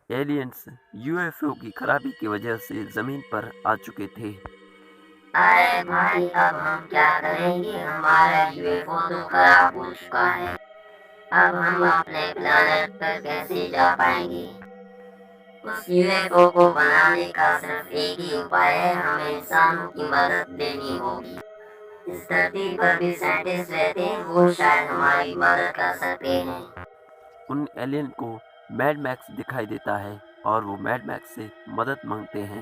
Aliens UFO की खराबी की वजह से जमीन पर आ चुके थे। अरे भाई, अब हम क्या करेंगे? हमारा यूएफओ तो खराब हो चुका है। अब हम अपने प्लेनेट पर कैसे जा पाएंगे? उस यूएफओ को बनाने का सिर्फ एक ही उपाय है, हमें इंसानों की मदद लेनी होगी। इस धरती पर भी साइंटिस्ट रहते हैं, वो शायद हमारी मदद कर सकते हैं। उन एलियन को मैड मैक्स दिखाई देता है और वो मैड मैक्स से मदद मांगते हैं।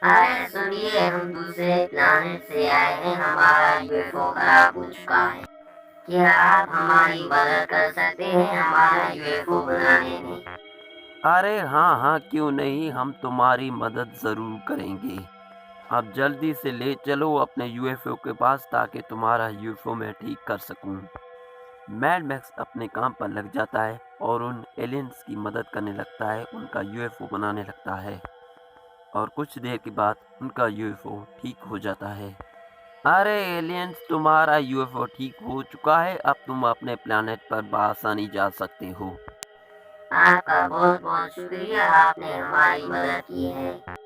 अरे सुनिए, हम दूसरे प्लेनेट से आए हैं, हमारा यूएफओ खराब हो चुका है। क्या आप हमारी मदद कर सकते हैं हमारा यूएफओ बनाने में? अरे हाँ हाँ, क्यों नहीं, हम तुम्हारी मदद ज़रूर करेंगे। आप जल्दी से ले चलो अपने यूएफओ के पास ताकि तुम्हारा यूएफओ मैं ठीक कर सकूं। मैड मैक्स अपने काम पर लग जाता है और उन एलियंस की मदद करने लगता है, उनका यूएफओ बनाने लगता है और कुछ देर के बाद उनका यूएफओ ठीक हो जाता है। अरे एलियंस, तुम्हारा यूएफओ ठीक हो चुका है, अब तुम अपने प्लैनेट पर बआसानी जा सकते हो। आपका बहुत बहुत शुक्रिया, आपने हमारी मदद की है।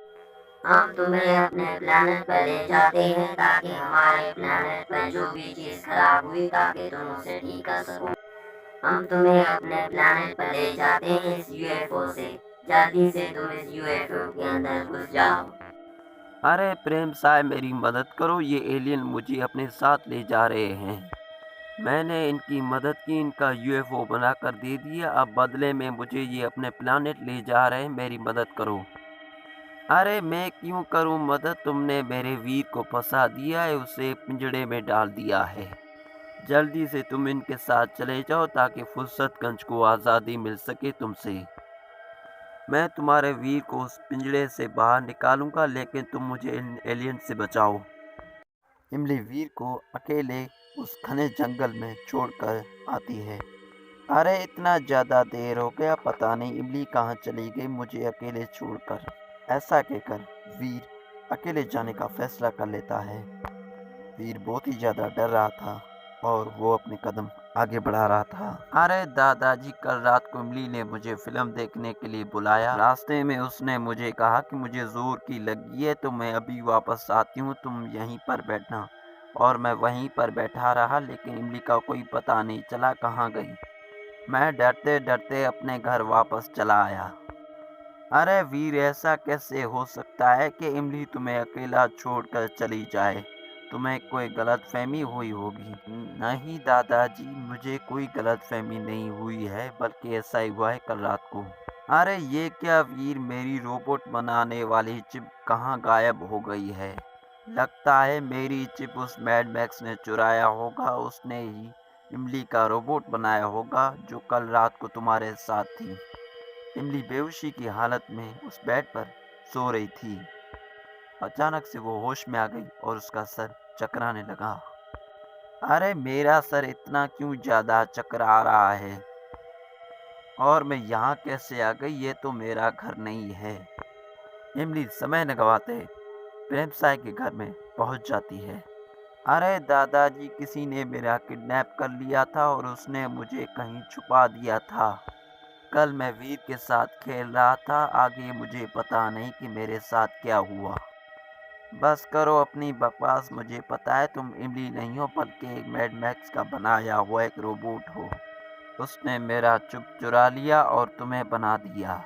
हम तुम्हें अपने प्लेनेट पर ले जाते हैं ताकि हमारे प्लेनेट पर जो भी चीज खराब हुई ताकि तुम उसे ठीक कर सको। हम तुम्हें अपने प्लेनेट पर ले जाते हैं इस यूएफओ से। जल्दी से तुम इस यूएफओ के अंदर घुस जाओ। अरे प्रेम साय, मेरी मदद करो, ये एलियन मुझे अपने साथ ले जा रहे हैं। मैंने इनकी मदद की, इनका यूएफओ बनाकर दे दिया, अब बदले में मुझे ये अपने प्लैनेट ले जा रहे हैं, मेरी मदद करो। अरे मैं क्यों करूं मदद, तुमने मेरे वीर को फंसा दिया है, उसे पिंजड़े में डाल दिया है। जल्दी से तुम इनके साथ चले जाओ ताकि फुर्सतगंज को आज़ादी मिल सके तुमसे। मैं तुम्हारे वीर को उस पिंजड़े से बाहर निकालूंगा, लेकिन तुम मुझे इन एलियन से बचाओ। इमली वीर को अकेले उस घने जंगल में छोड़कर आती है। अरे इतना ज़्यादा देर हो गया, पता नहीं इमली कहाँ चली गई मुझे अकेले छोड़कर। ऐसा कहकर वीर अकेले जाने का फैसला कर लेता है। वीर बहुत ही ज़्यादा डर रहा था और वो अपने कदम आगे बढ़ा रहा था। अरे दादाजी, कल रात को इमली ने मुझे फिल्म देखने के लिए बुलाया। रास्ते में उसने मुझे कहा कि मुझे जोर की लगी है तो मैं अभी वापस आती हूँ, तुम यहीं पर बैठना। और मैं वहीं पर बैठा रहा, लेकिन इमली का कोई पता नहीं चला कहाँ गई। मैं डरते डरते अपने घर वापस चला आया। अरे वीर, ऐसा कैसे हो सकता है कि इमली तुम्हें अकेला छोड़कर चली जाए? तुम्हें कोई गलतफहमी हुई होगी। नहीं दादाजी, मुझे कोई गलतफहमी नहीं हुई है, बल्कि ऐसा ही हुआ है कल रात को। अरे ये क्या वीर, मेरी रोबोट बनाने वाली चिप कहाँ गायब हो गई है? लगता है मेरी चिप उस मैड मैक्स ने चुराया होगा, उसने ही इमली का रोबोट बनाया होगा जो कल रात को तुम्हारे साथ थी। इमली बेहोशी की हालत में उस बेड पर सो रही थी। अचानक से वो होश में आ गई और उसका सर चकराने लगा। अरे मेरा सर इतना क्यों ज्यादा चकरा रहा है और मैं यहाँ कैसे आ गई? ये तो मेरा घर नहीं है। इमली समय न गवाते प्रेम साय के घर में पहुंच जाती है। अरे दादाजी, किसी ने मेरा किडनैप कर लिया था और उसने मुझे कहीं छुपा दिया था। कल मैं वीर के साथ खेल रहा था, आगे मुझे पता नहीं कि मेरे साथ क्या हुआ। बस करो अपनी बकवास, मुझे पता है तुम इमली नहीं हो बल्कि एक मैड मैक्स का बनाया हुआ एक रोबोट हो। उसने मेरा चुप चुरा लिया और तुम्हें बना दिया।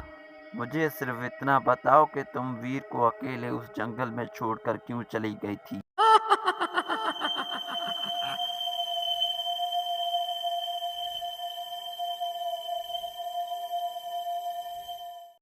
मुझे सिर्फ इतना बताओ कि तुम वीर को अकेले उस जंगल में छोड़कर क्यों चली गई थी?